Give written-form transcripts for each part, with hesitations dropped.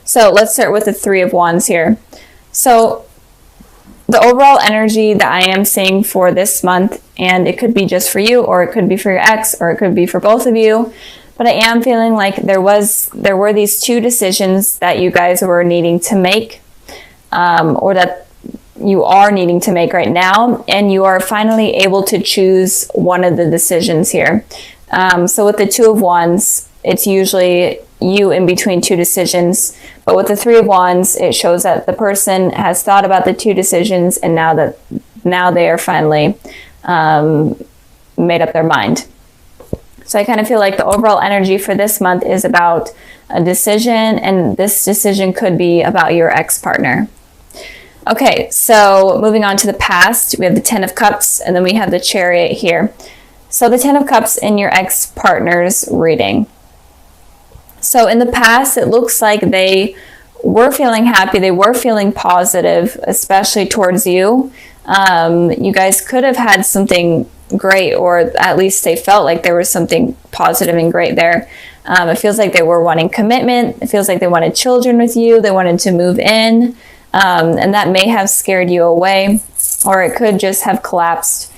So let's start with the Three of Wands here. So the overall energy that I am seeing for this month, and it could be just for you, or it could be for your ex, or it could be for both of you, but I am feeling like there were these two decisions that you guys were needing to make, or that you are needing to make right now, and you are finally able to choose one of the decisions here. So with the Two of Wands, it's usually you in between two decisions, but with the Three of Wands, it shows that the person has thought about the two decisions, and now they are finally made up their mind. So I kind of feel like the overall energy for this month is about a decision, and this decision could be about your ex-partner. Okay, so moving on to the past, we have the Ten of Cups, and then we have the Chariot here. So the Ten of Cups in your ex-partner's reading. So in the past, it looks like they were feeling happy, they were feeling positive, especially towards you. You guys could have had something great, or at least they felt like there was something positive and great there. It feels like they were wanting commitment. It feels like they wanted children with you. They wanted to move in, and that may have scared you away, or it could just have collapsed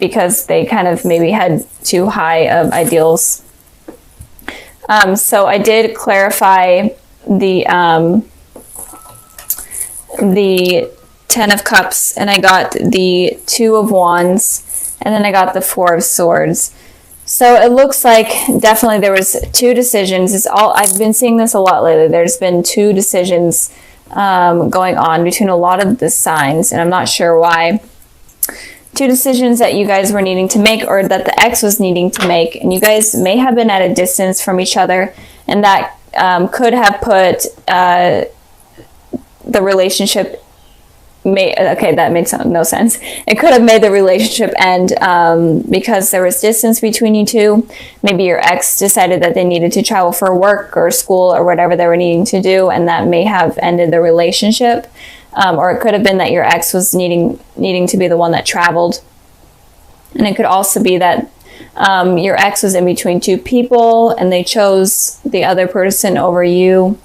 because they kind of maybe had too high of ideals. So I did clarify the Ten of Cups, and I got the Two of Wands, and then I got the Four of Swords. So it looks like definitely there was two decisions. I've been seeing this a lot lately. There's been two decisions going on between a lot of the signs, and I'm not sure why. Two decisions that you guys were needing to make, or that the ex was needing to make, and you guys may have been at a distance from each other, and that could have put the relationship that makes no sense. It could have made the relationship end because there was distance between you two. Maybe your ex decided that they needed to travel for work or school or whatever they were needing to do, and that may have ended the relationship. Or it could have been that your ex was needing to be the one that traveled. And it could also be that your ex was in between two people, and they chose the other person over you.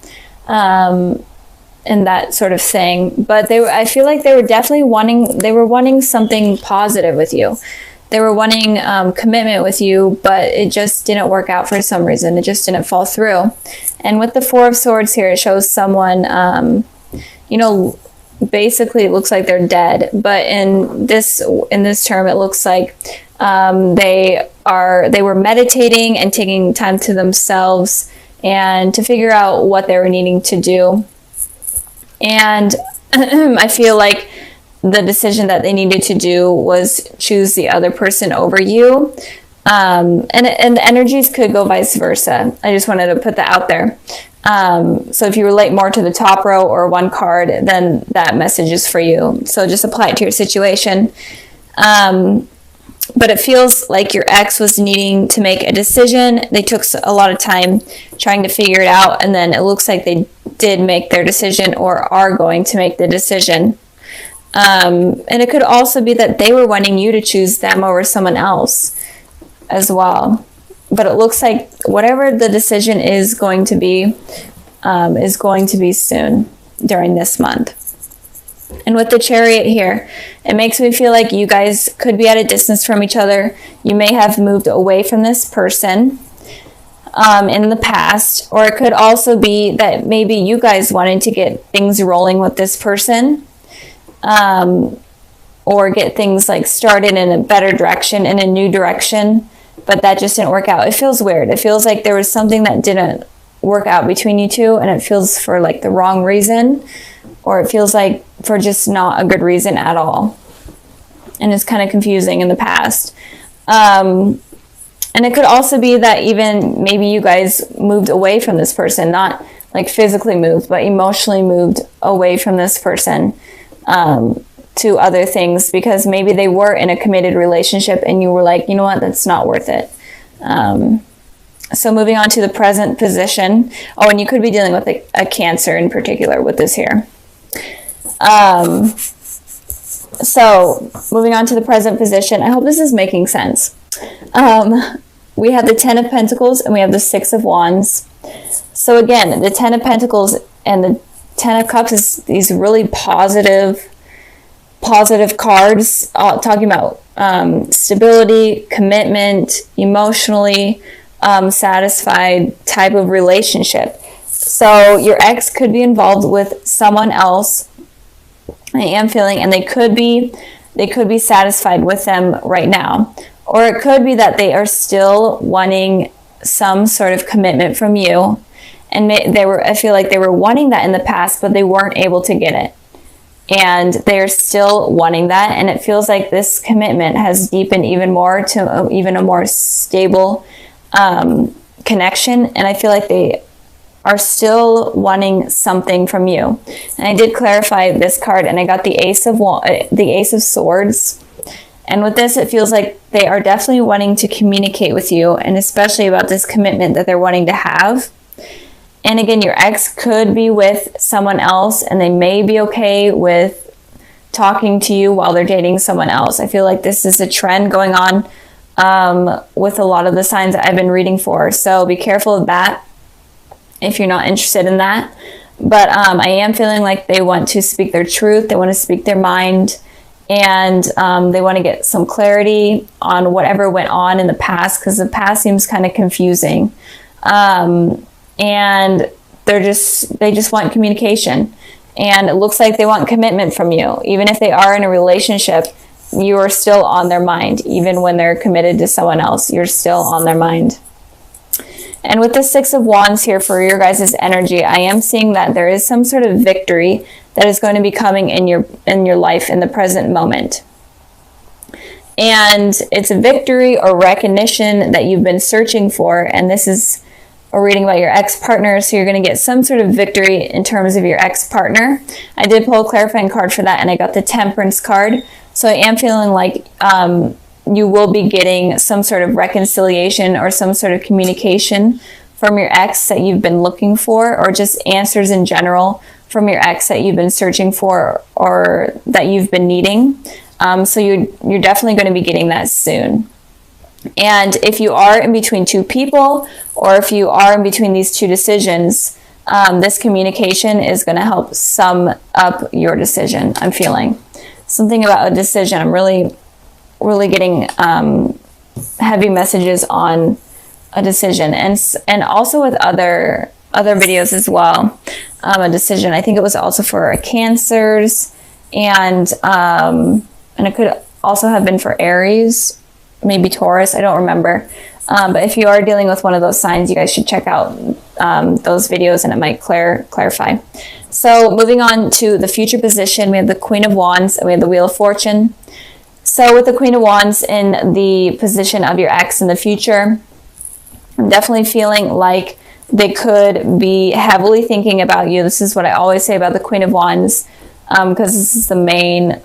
And that sort of thing. But I feel like they were definitely wanting something positive with you. They were wanting commitment with you, but it just didn't work out for some reason. It just didn't fall through. And with the Four of Swords here, it shows someone, basically it looks like they're dead. But in this term, it looks like they were meditating and taking time to themselves and to figure out what they were needing to do. And I feel like the decision that they needed to do was choose the other person over you. And the energies could go vice versa. I just wanted to put that out there. So if you relate more to the top row or one card, then that message is for you. So just apply it to your situation. But it feels like your ex was needing to make a decision. They took a lot of time trying to figure it out, and then it looks like they did make their decision, or are going to make the decision. And it could also be that they were wanting you to choose them over someone else as well. But it looks like whatever the decision is going to be soon during this month. And with the Chariot here, it makes me feel like you guys could be at a distance from each other. You may have moved away from this person in the past, or it could also be that maybe you guys wanted to get things rolling with this person, or get things like started in a better direction, in a new direction, but that just didn't work out. It feels weird. It feels like there was something that didn't work out between you two, and it feels for like the wrong reason, or it feels like for just not a good reason at all. And it's kind of confusing in the past. And it could also be that even maybe you guys moved away from this person, not like physically moved, but emotionally moved away from this person to other things, because maybe they were in a committed relationship and you were like, you know what, that's not worth it. So moving on to the present position. Oh, and you could be dealing with a Cancer in particular with this here. So moving on to the present position. I hope this is making sense. We have the Ten of Pentacles and we have the Six of Wands. So again, the Ten of Pentacles and the Ten of Cups is these really positive cards, talking about stability, commitment, emotionally satisfied type of relationship. So your ex could be involved with someone else, I am feeling, and they could be satisfied with them right now. Or it could be that they are still wanting some sort of commitment from you. And I feel like they were wanting that in the past, but they weren't able to get it. And they're still wanting that. And it feels like this commitment has deepened even more to even a more stable connection. And I feel like they are still wanting something from you. And I did clarify this card, and I got the Ace of Swords. And with this, it feels like they are definitely wanting to communicate with you, and especially about this commitment that they're wanting to have. And again, your ex could be with someone else, and they may be okay with talking to you while they're dating someone else. I feel like this is a trend going on with a lot of the signs that I've been reading for. So be careful of that if you're not interested in that. But I am feeling like they want to speak their truth. They want to speak their mind. And they want to get some clarity on whatever went on in the past, because the past seems kind of confusing. And they just want communication. And it looks like they want commitment from you. Even if they are in a relationship, you are still on their mind. Even when they're committed to someone else, you're still on their mind. And with the Six of Wands here for your guys' energy, I am seeing that there is some sort of victory that is going to be coming in your life in the present moment. And it's a victory or recognition that you've been searching for. And this is a reading about your ex-partner. So you're going to get some sort of victory in terms of your ex-partner. I did pull a clarifying card for that, and I got the Temperance card. So I am feeling like you will be getting some sort of reconciliation or some sort of communication from your ex that you've been looking for, or just answers in general from your ex that you've been searching for or that you've been needing. So you're definitely going to be getting that soon. And if you are in between two people, or if you are in between these two decisions, this communication is going to help sum up your decision. I'm feeling something about a decision. I'm really getting heavy messages on a decision, and also with other videos as well. A decision. I think it was also for Cancers, and it could also have been for Aries, maybe Taurus. I don't remember. But if you are dealing with one of those signs, you guys should check out those videos, and it might clarify. So moving on to the future position, we have the Queen of Wands and we have the Wheel of Fortune. So with the Queen of Wands in the position of your ex in the future, I'm definitely feeling like they could be heavily thinking about you. This is what I always say about the Queen of Wands, because this is the main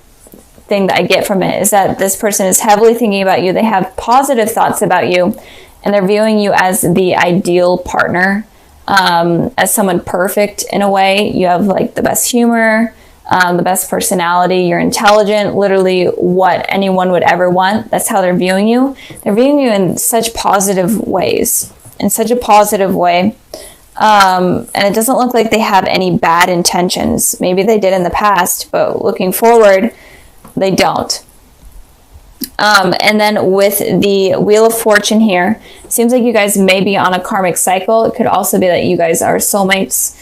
thing that I get from it, is that this person is heavily thinking about you. They have positive thoughts about you, and they're viewing you as the ideal partner, as someone perfect in a way. You have like the best humor, the best personality, you're intelligent, literally what anyone would ever want. That's how they're viewing you. They're viewing you in such positive ways, in such a positive way. And it doesn't look like they have any bad intentions. Maybe they did in the past, but looking forward, they don't. And then with the Wheel of Fortune here, it seems like you guys may be on a karmic cycle. It could also be that you guys are soulmates.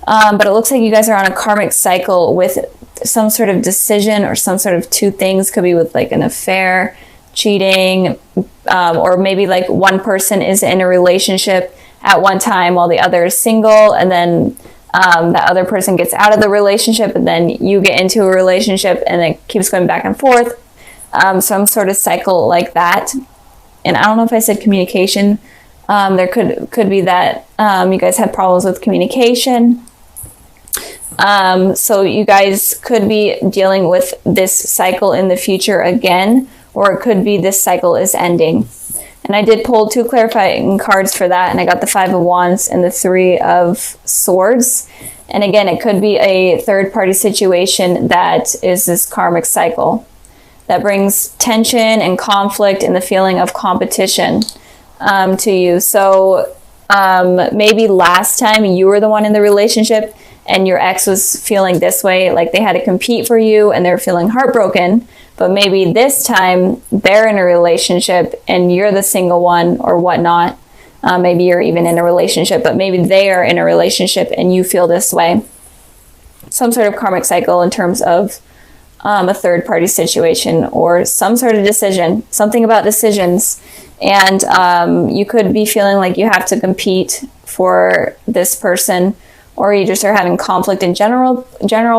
But it looks like you guys are on a karmic cycle with some sort of decision, or some sort of two things. Could be with like an affair, cheating, or maybe like one person is in a relationship at one time while the other is single, and then the other person gets out of the relationship, and then you get into a relationship, and it keeps going back and forth. Some sort of cycle like that. And I don't know if I said communication. There could be that you guys have problems with communication. So you guys could be dealing with this cycle in the future again, or it could be this cycle is ending. And I did pull two clarifying cards for that, and I got the Five of Wands and the Three of Swords. And again, it could be a third-party situation that is this karmic cycle that brings tension and conflict and the feeling of competition to you. So Maybe last time you were the one in the relationship and your ex was feeling this way, like they had to compete for you and they're feeling heartbroken. But maybe this time they're in a relationship and you're the single one or whatnot. Maybe you're even in a relationship, but maybe they are in a relationship and you feel this way. Some sort of karmic cycle in terms of a third party situation or some sort of decision, something about decisions. And you could be feeling like you have to compete for this person, or you just are having conflict in general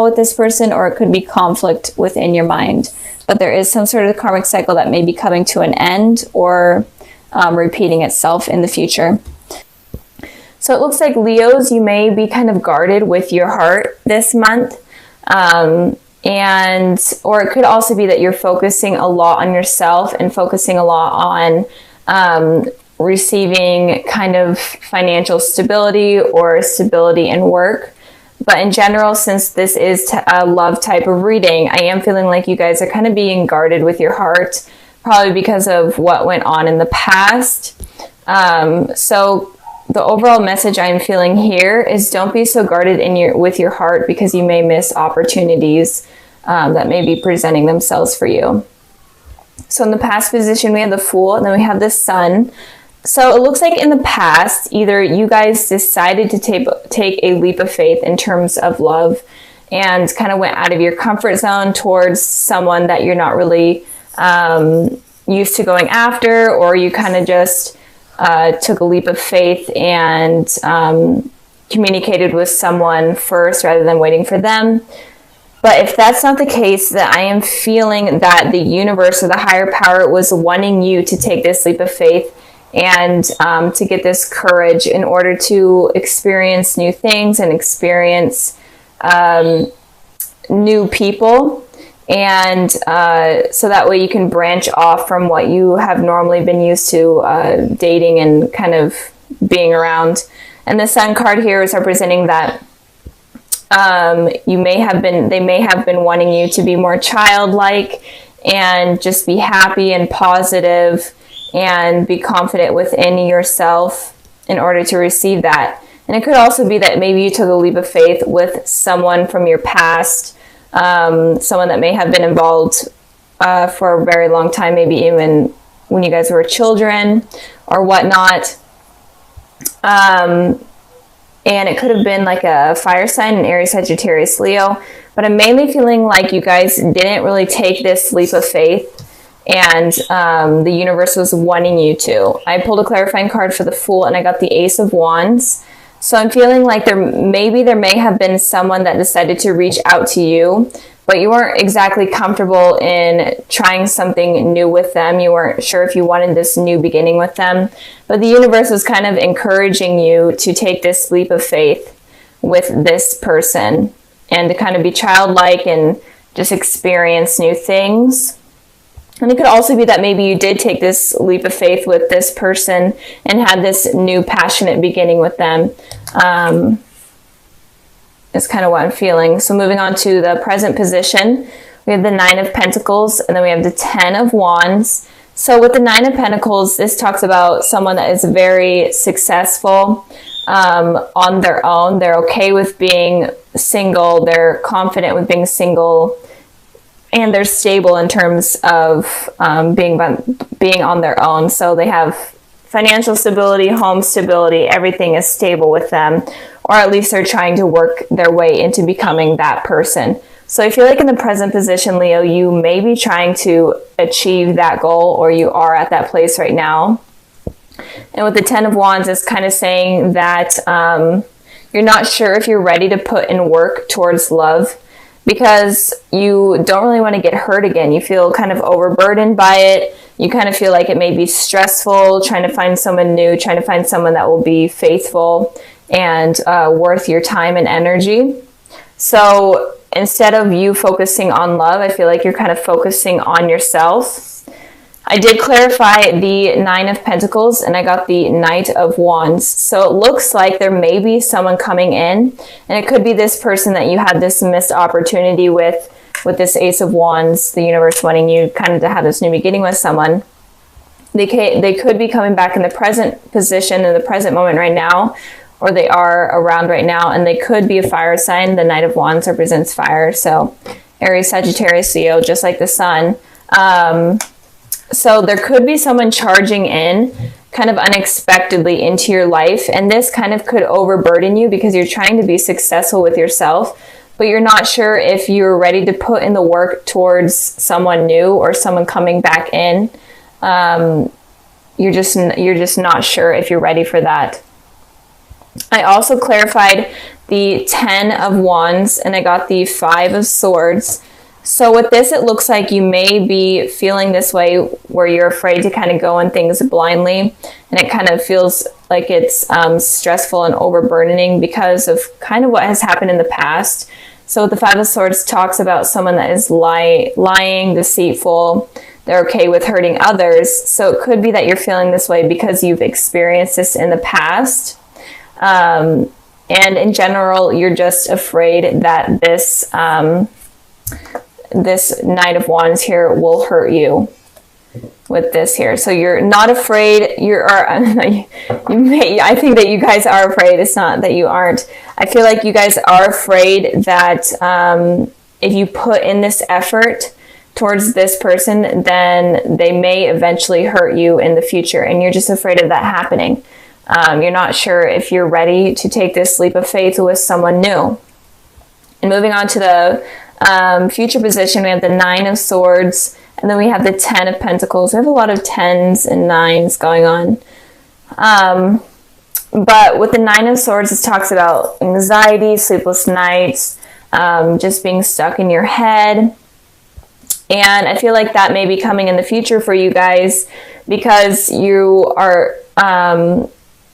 with this person, or it could be conflict within your mind. But there is some sort of karmic cycle that may be coming to an end or repeating itself in the future. So it looks like Leos, you may be kind of guarded with your heart this month. Or it could also be that you're focusing a lot on yourself and focusing a lot on receiving kind of financial stability or stability in work. But in general, since this is a love type of reading, I am feeling like you guys are kind of being guarded with your heart, probably because of what went on in the past. So the overall message I'm feeling here is don't be so guarded with your heart, because you may miss opportunities that may be presenting themselves for you. So in the past position, we have the Fool, and then we have the Sun. So it looks like in the past, either you guys decided to take a leap of faith in terms of love and kind of went out of your comfort zone towards someone that you're not really used to going after, or you kind of just took a leap of faith and communicated with someone first rather than waiting for them. But if that's not the case, then I am feeling that the universe or the higher power was wanting you to take this leap of faith and to get this courage in order to experience new things and experience new people. And so that way you can branch off from what you have normally been used to dating and kind of being around. And the Sun card here is representing that they may have been wanting you to be more childlike and just be happy and positive and be confident within yourself in order to receive that. And it could also be that maybe you took a leap of faith with someone from your past, someone that may have been involved for a very long time, maybe even when you guys were children or whatnot. And it could have been like a fire sign, an Aries, Sagittarius, Leo. But I'm mainly feeling like you guys didn't really take this leap of faith, and the universe was wanting you to. I pulled a clarifying card for the Fool, and I got the Ace of Wands. So I'm feeling like there may have been someone that decided to reach out to you, but you weren't exactly comfortable in trying something new with them. You weren't sure if you wanted this new beginning with them, but the universe was kind of encouraging you to take this leap of faith with this person and to kind of be childlike and just experience new things. And it could also be that maybe you did take this leap of faith with this person and had this new passionate beginning with them. Is kind of what I'm feeling. So moving on to the present position, we have the Nine of Pentacles, and then we have the Ten of Wands. So with the Nine of Pentacles, this talks about someone that is very successful on their own. They're okay with being single. They're confident with being single. And they're stable in terms of being on their own. So they have financial stability, home stability, everything is stable with them. Or at least they're trying to work their way into becoming that person. So I feel like in the present position, Leo, you may be trying to achieve that goal, or you are at that place right now. And with the Ten of Wands, it's kind of saying that you're not sure if you're ready to put in work towards love, because you don't really want to get hurt again. You feel kind of overburdened by it. You kind of feel like it may be stressful, trying to find someone new, trying to find someone that will be faithful and worth your time and energy. So instead of you focusing on love, I feel like you're kind of focusing on yourself. I did clarify the Nine of Pentacles, and I got the Knight of Wands. So it looks like there may be someone coming in, and it could be this person that you had this missed opportunity with this Ace of Wands, the universe wanting you kind of to have this new beginning with someone. They could be coming back in the present position, in the present moment right now, or they are around right now, and they could be a fire sign. The Knight of Wands represents fire, so Aries, Sagittarius, Leo, just like the sun. So there could be someone charging in kind of unexpectedly into your life, and this kind of could overburden you because you're trying to be successful with yourself, but you're not sure if you're ready to put in the work towards someone new or someone coming back in. You're just not sure if you're ready for that. I also clarified the 10 of Wands, and I got the 5 of Swords. So with this, it looks like you may be feeling this way where you're afraid to kind of go on things blindly, and it kind of feels like it's stressful and overburdening because of kind of what has happened in the past. So the 5 of Swords talks about someone that is lying, deceitful. They're okay with hurting others. So it could be that you're feeling this way because you've experienced this in the past. And in general, you're just afraid that this Knight of Wands here will hurt you with this here. So you're not afraid. I think that you guys are afraid. It's not that you aren't. I feel like you guys are afraid that if you put in this effort towards this person, then they may eventually hurt you in the future, and you're just afraid of that happening. You're not sure if you're ready to take this leap of faith with someone new. And moving on to the future position, we have the 9 of Swords, and then we have the 10 of Pentacles. We have a lot of 10s and 9s going on. But with the 9 of Swords, it talks about anxiety, sleepless nights, just being stuck in your head. And I feel like that may be coming in the future for you guys because you are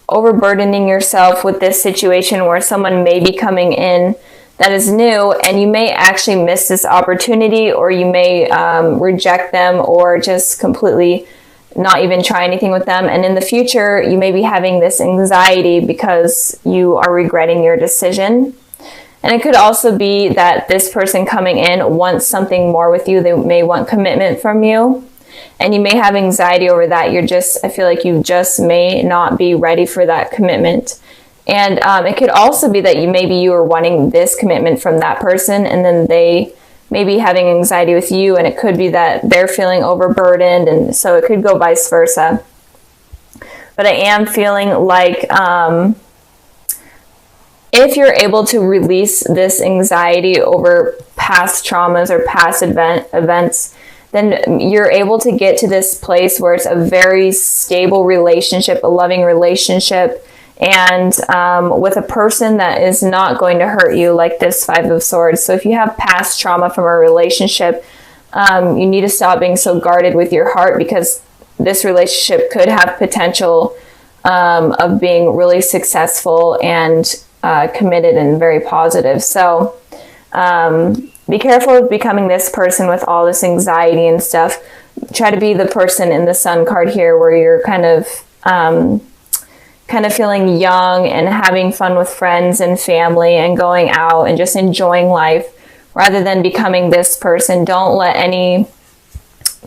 overburdening yourself with this situation where someone may be coming in that is new, and you may actually miss this opportunity, or you may reject them, or just completely not even try anything with them. And in the future, you may be having this anxiety because you are regretting your decision. And it could also be that this person coming in wants something more with you. They may want commitment from you, and you may have anxiety over that. I feel like you just may not be ready for that commitment. And it could also be that you are wanting this commitment from that person, and then they may be having anxiety with you, and it could be that they're feeling overburdened, and so it could go vice versa. But I am feeling like if you're able to release this anxiety over past traumas or past events, then you're able to get to this place where it's a very stable relationship, a loving relationship, and with a person that is not going to hurt you, like this 5 of Swords. So if you have past trauma from a relationship, you need to stop being so guarded with your heart, because this relationship could have potential of being really successful and committed and very positive. So be careful of becoming this person with all this anxiety and stuff. Try to be the person in the Sun card here where you're kind of feeling young and having fun with friends and family and going out and just enjoying life, rather than becoming this person. Don't let any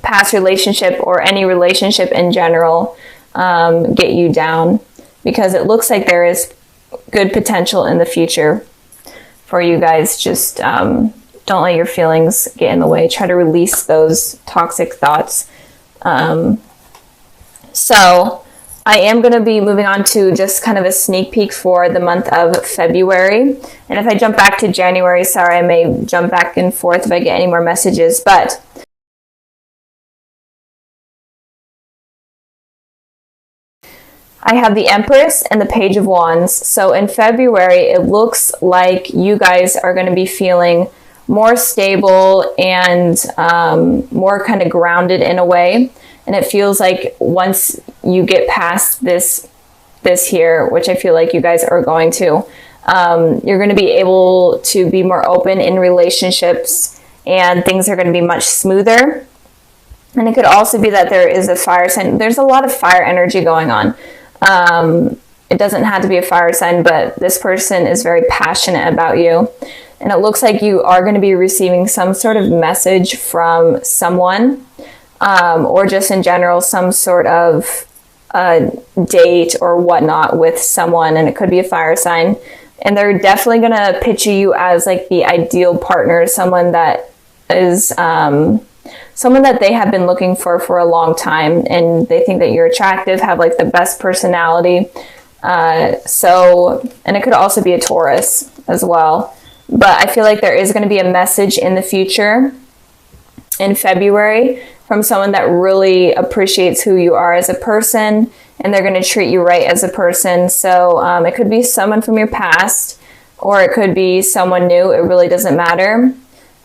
past relationship or any relationship in general get you down, because it looks like there is good potential in the future for you guys. Just don't let your feelings get in the way. Try to release those toxic thoughts. So I am going to be moving on to just kind of a sneak peek for the month of February. And if I jump back to January, sorry, I may jump back and forth if I get any more messages, but I have the Empress and the Page of Wands. So in February, it looks like you guys are going to be feeling more stable and more kind of grounded in a way. And it feels like once you get past this here, which I feel like you guys are going to, you're going to be able to be more open in relationships, and things are going to be much smoother. And it could also be that there is a fire sign. There's a lot of fire energy going on. It doesn't have to be a fire sign, but this person is very passionate about you. And it looks like you are going to be receiving some sort of message from someone. or just in general, some sort of date or whatnot with someone, and it could be a fire sign. And they're definitely going to picture you as like the ideal partner, someone that is someone that they have been looking for a long time, and they think that you're attractive, have like the best personality. And it could also be a Taurus as well. But I feel like there is going to be a message in the future in February from someone that really appreciates who you are as a person, and they're going to treat you right as a person. So it could be someone from your past, or it could be someone new. It really doesn't matter.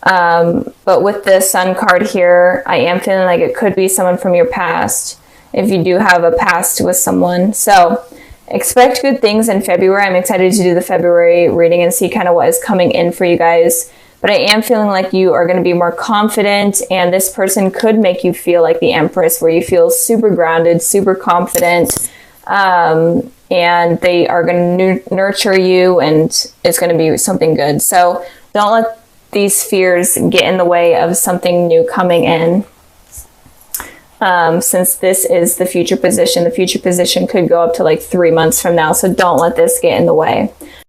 But with the Sun card here, I am feeling like it could be someone from your past, if you do have a past with someone. So expect good things in February. I'm excited to do the February reading and see kind of what is coming in for you guys. But I am feeling like you are going to be more confident, and this person could make you feel like the Empress, where you feel super grounded, super confident, and they are going to nurture you, and it's going to be something good. So don't let these fears get in the way of something new coming in. Since this is the future position could go up to like 3 months from now. So don't let this get in the way.